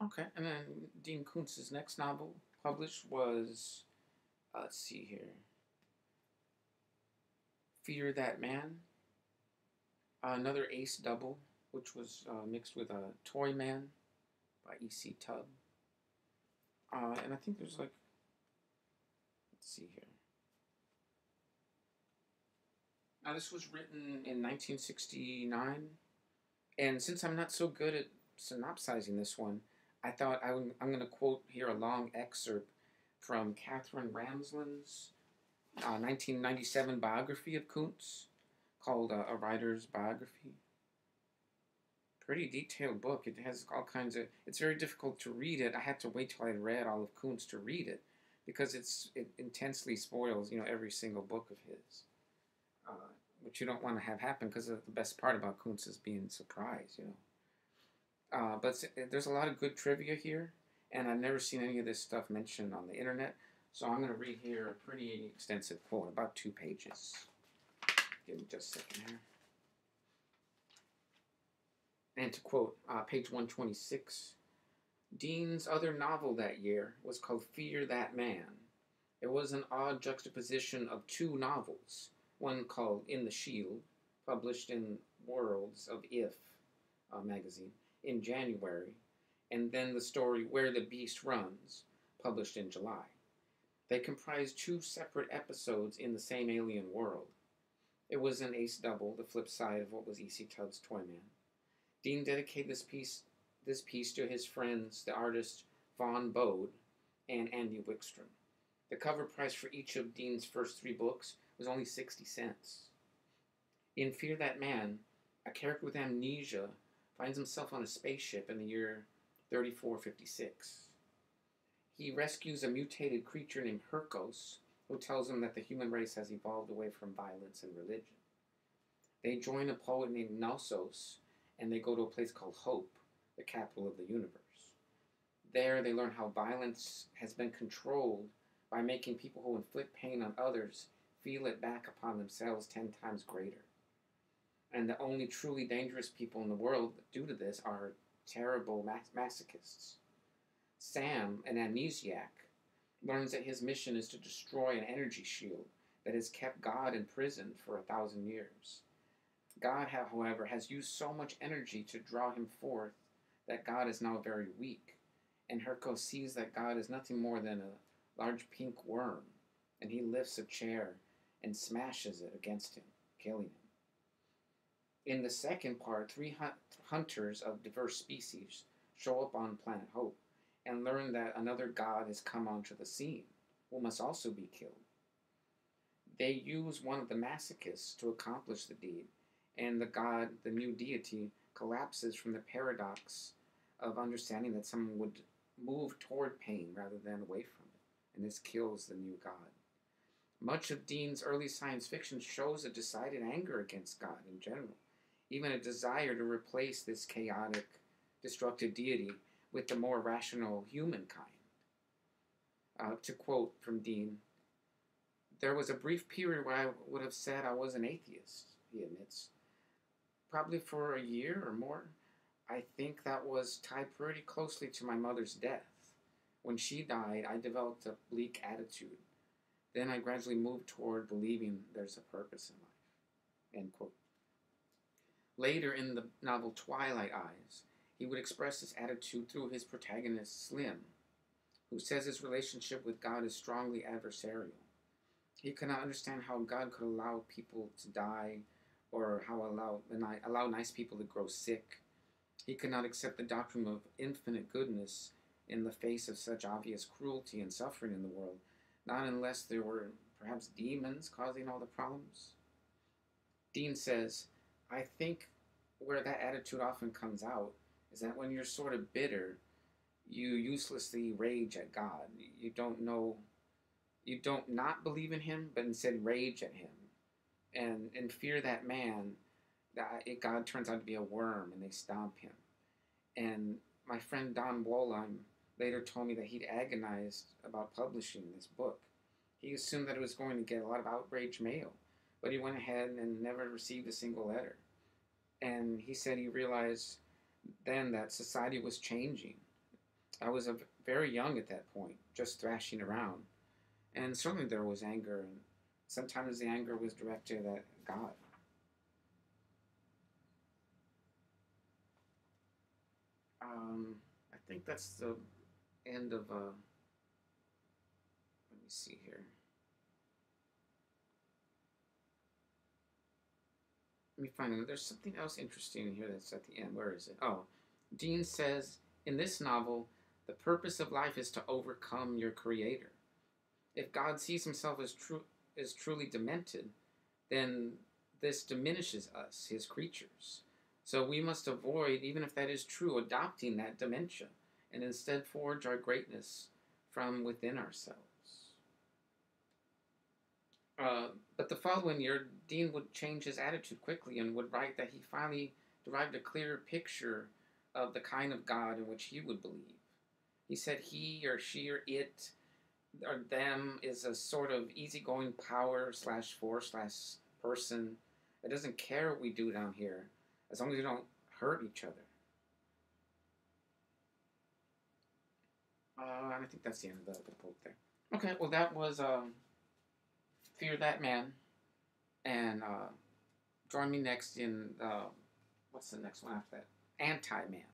Okay, and then Dean Koontz's next novel published was, let's see here, Fear That Man, another ace double, which was mixed with a Toy Man by E.C. Tubb. And I think there's like, let's see here. Now, this was written in 1969, and since I'm not so good at synopsizing this one, I thought I'm going to quote here a long excerpt from Catherine Ramsland's 1997 biography of Koontz called A Writer's Biography. Pretty detailed book. It has all kinds of. It's very difficult to read it. I had to wait till I read all of Koontz to read it because it intensely spoils every single book of his, uh, which you don't want to have happen because the best part about Koontz is being surprised. But there's a lot of good trivia here, and I've never seen any of this stuff mentioned on the internet. So I'm going to read here a pretty extensive quote, about 2 pages. Give me just a second here. And to quote, page 126, Dean's other novel that year was called Fear That Man. It was an odd juxtaposition of 2 novels, one called In the Shield, published in Worlds of If magazine in January, and then the story Where the Beast Runs, published in July. They comprised 2 separate episodes in the same alien world. It was an ace double, the flip side of what was E.C. Tubb's Toyman. Dean dedicated this piece to his friends, the artists Vaughn Bode and Andy Wickstrom. The cover price for each of Dean's first 3 books was only 60 cents. In Fear That Man, a character with amnesia finds himself on a spaceship in the year 3456. He rescues a mutated creature named Hercos, who tells him that the human race has evolved away from violence and religion. They join a poet named Knossos, and they go to a place called Hope, the capital of the universe. There, they learn how violence has been controlled by making people who inflict pain on others feel it back upon themselves 10 times greater. And the only truly dangerous people in the world due to this are terrible masochists. Sam, an amnesiac, learns that his mission is to destroy an energy shield that has kept God in prison for 1,000 years. God, however, has used so much energy to draw him forth that God is now very weak, and Herco sees that God is nothing more than a large pink worm, and he lifts a chair and smashes it against him, killing him. In the second part, 3 hunters of diverse species show up on Planet Hope and learn that another god has come onto the scene, who must also be killed. They use one of the masochists to accomplish the deed, and the god, the new deity, collapses from the paradox of understanding that someone would move toward pain rather than away from it, and this kills the new god. Much of Dean's early science fiction shows a decided anger against God in general, even a desire to replace this chaotic, destructive deity with the more rational humankind. To quote from Dean, there was a brief period where I would have said I was an atheist, he admits. Probably for a year or more. I think that was tied pretty closely to my mother's death. When she died, I developed a bleak attitude. Then I gradually moved toward believing there's a purpose in life. End quote. Later in the novel Twilight Eyes, he would express this attitude through his protagonist Slim, who says his relationship with God is strongly adversarial. He cannot understand how God could allow people to die or how allow nice people to grow sick. He cannot accept the doctrine of infinite goodness in the face of such obvious cruelty and suffering in the world, not unless there were perhaps demons causing all the problems. Dean says, I think where that attitude often comes out is that when you're sort of bitter, you uselessly rage at God. You don't not believe in him, but instead rage at him. And fear that man, God turns out to be a worm and they stomp him. And my friend Don Wollheim later told me that he'd agonized about publishing this book. He assumed that it was going to get a lot of outraged mail, but he went ahead and never received a single letter. And he said he realized then that society was changing. I was very young at that point, just thrashing around. And certainly there was anger, and sometimes the anger was directed at God. I think that's the end of, let me see here. Let me find it. There's something else interesting in here that's at the end. Where is it? Oh, Dean says, in this novel, the purpose of life is to overcome your creator. If God sees himself as truly demented, then this diminishes us, his creatures. So we must avoid, even if that is true, adopting that dementia and instead forge our greatness from within ourselves. Uh, but the following year, Dean would change his attitude quickly and would write that he finally derived a clearer picture of the kind of God in which he would believe. He said he or she or it or them is a sort of easygoing power slash force slash person that doesn't care what we do down here as long as we don't hurt each other. And I think that's the end of the quote there. Okay, well, that was Fear That Man. And join me next in, what's the next one after that? Anti Man.